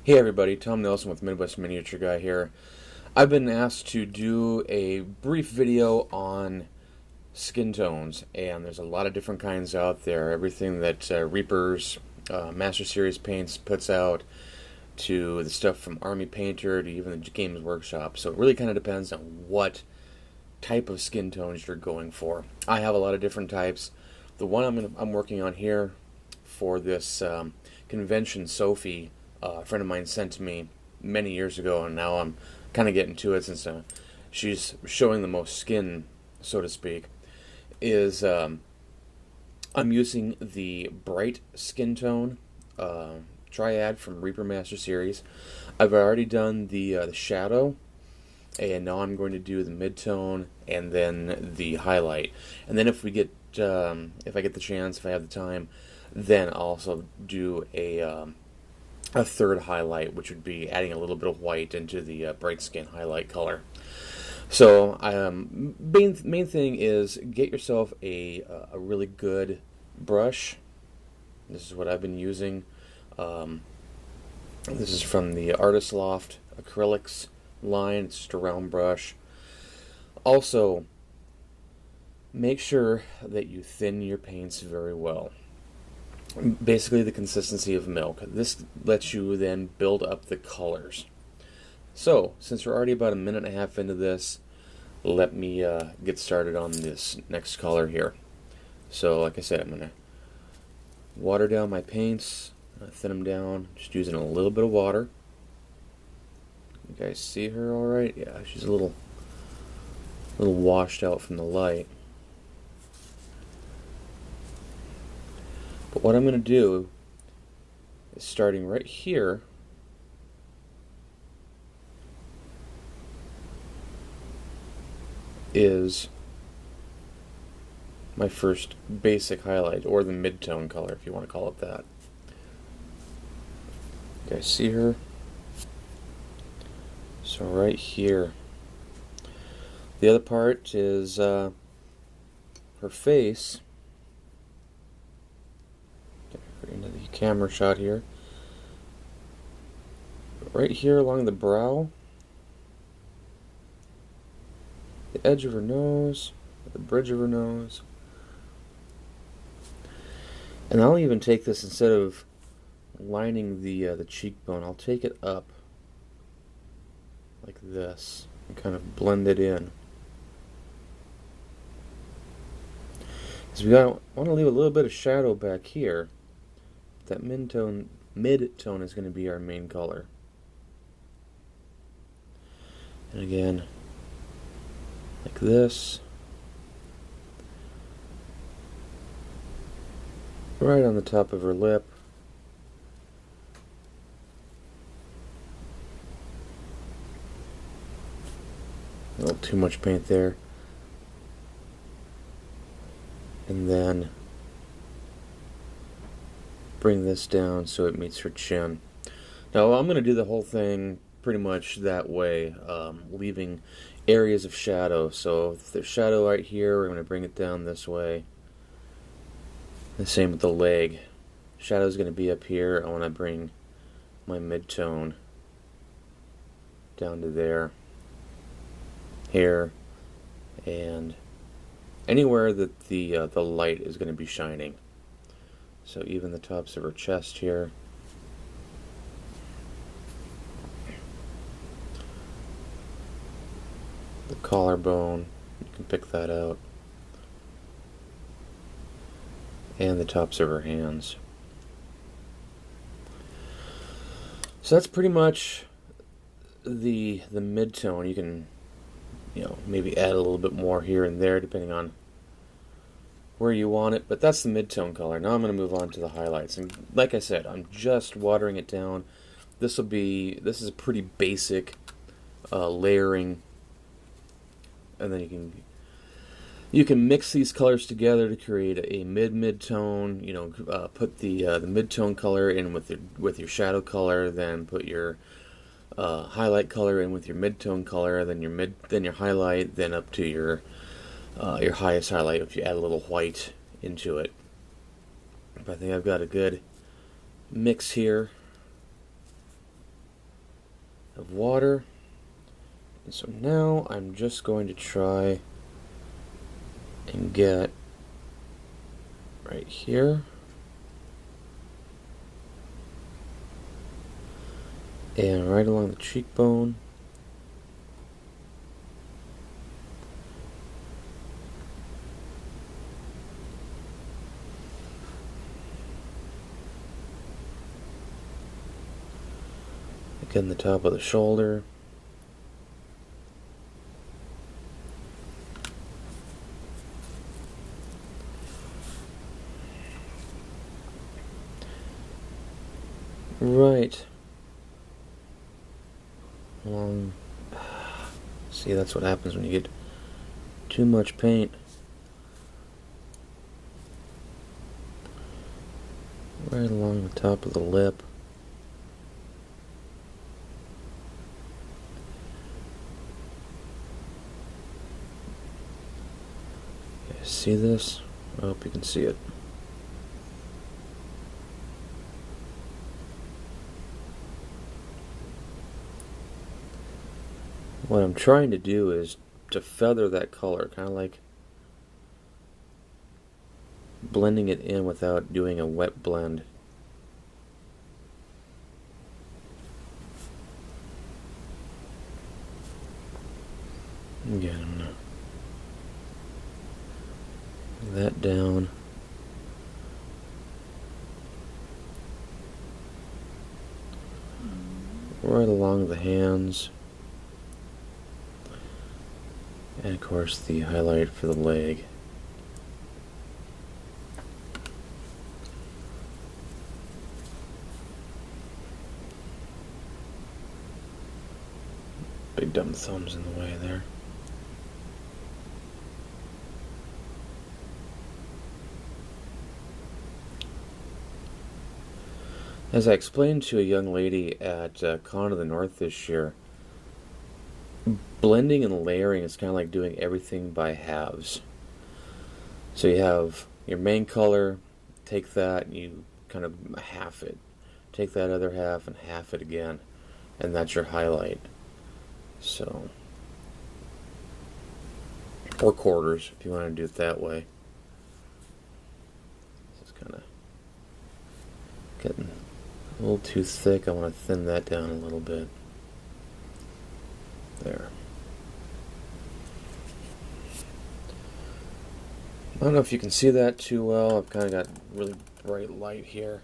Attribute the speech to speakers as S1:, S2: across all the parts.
S1: Hey everybody, Tom Nelson with Midwest Miniature Guy here. I've been asked to do a brief video on skin tones, and there's a lot of different kinds out there. Everything that Reaper's Master Series Paints puts out, to the stuff from Army Painter, to even the Games Workshop. So it really kind of depends on what type of skin tones you're going for. I have a lot of different types. The one I'm working on here for this convention, Sophie, a friend of mine sent to me many years ago, and now I'm kind of getting to it since she's showing the most skin, so to speak, is I'm using the bright skin tone triad from Reaper Master Series. I've already done the shadow, and now I'm going to do the mid-tone and then the highlight. And then if I get the chance, if I have the time, then I'll also do a third highlight, which would be adding a little bit of white into the bright skin highlight color. So main thing is get yourself a really good brush. This is what I've been using. This is from the Artist Loft Acrylics line. It's just a round brush. Also, make sure that you thin your paints very well. Basically the consistency of milk. This lets you then build up the colors. So, since we're already about a minute and a half into this, let me get started on this next color here. So, like I said, I'm going to water down my paints, thin them down, just using a little bit of water. You guys see her alright? Yeah, she's a little washed out from the light. But what I'm going to do is, starting right here, is my first basic highlight, or the mid-tone color if you want to call it that. You guys see her? So right here. The other part is her face. Into the camera shot here. Right here along the brow, the edge of her nose, the bridge of her nose. And I'll even take this, instead of lining the cheekbone, I'll take it up like this and kind of blend it in. Because we want to leave a little bit of shadow back here. That mid-tone is going to be our main color. And again, like this. Right on the top of her lip. A little too much paint there. And then bring this down so it meets her chin. Now I'm going to do the whole thing pretty much that way, leaving areas of shadow. So if there's shadow right here, we're going to bring it down this way. The same with the leg. Shadow is going to be up here. I want to bring my mid-tone down to there, here, and anywhere that the light is going to be shining. So even the tops of her chest here. The collarbone, you can pick that out. And the tops of her hands. So that's pretty much the mid-tone. You can, maybe add a little bit more here and there depending on where you want it, but that's the mid-tone color. Now I'm going to move on to the highlights, and like I said, I'm just watering it down. This is a pretty basic layering, and then you can mix these colors together to create a mid-tone. Put the mid-tone color in with your shadow color, then put your highlight color in with your mid-tone color, then your highlight, then up to your highest highlight if you add a little white into it. But I think I've got a good mix here. water. And so now I'm just going to try and get right here. And right along the cheekbone. Again, the top of the shoulder. Right. See, that's what happens when you get too much paint. Right along the top of the lip. See this? I hope you can see it. What I'm trying to do is to feather that color, kind of like blending it in without doing a wet blend. Again, I'm gonna that down. Right along the hands. And of course the highlight for the leg. Big dumb thumb's in the way there. As I explained to a young lady at Con of the North this year, blending and layering is kind of like doing everything by halves. So you have your main color, take that, and you kind of half it. Take that other half and half it again, and that's your highlight. So, or quarters if you want to do it that way. Just kind of getting a little too thick. I want to thin that down a little bit. There. I don't know if you can see that too well. I've kind of got really bright light here.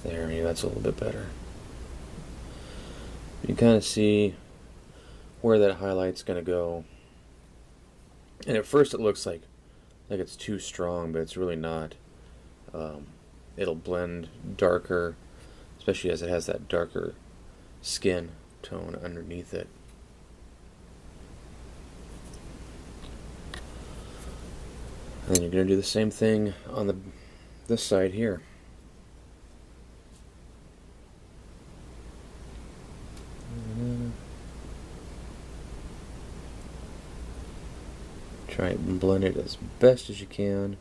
S1: There, yeah, that's a little bit better. You can kind of see where that highlight's going to go. And at first it looks like it's too strong, but it's really not. It'll blend darker, especially as it has that darker skin tone underneath it. And you're going to do the same thing on this side here. Try and blend it as best as you can.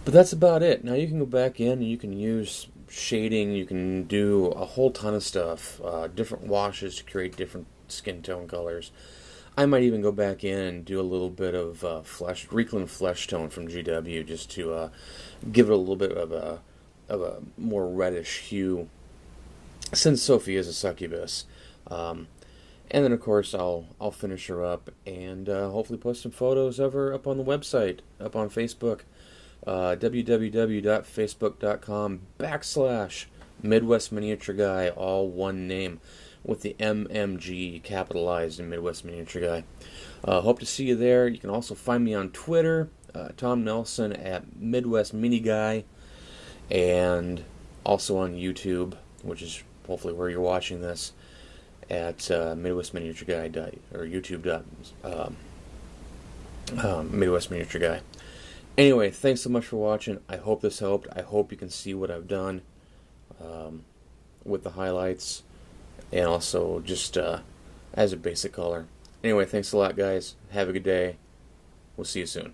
S1: But that's about it. Now you can go back in and you can use shading, you can do a whole ton of stuff, different washes to create different skin tone colors. I might even go back in and do a little bit of Reikland flesh tone from GW just to give it a little bit of a more reddish hue, since Sophie is a succubus. And then of course I'll finish her up and hopefully post some photos of her up on the website, up on Facebook. www.facebook.com/Midwest Miniature Guy, all one name, with the MMG capitalized in Midwest Miniature Guy. Hope to see you there. You can also find me on Twitter, Tom Nelson at Midwest Mini Guy, and also on YouTube, which is hopefully where you're watching this, at Midwest Miniature Guy or YouTube. Midwest miniature guy. Anyway, thanks so much for watching. I hope this helped. I hope you can see what I've done with the highlights and also just as a basic color. Anyway, thanks a lot, guys. Have a good day. We'll see you soon.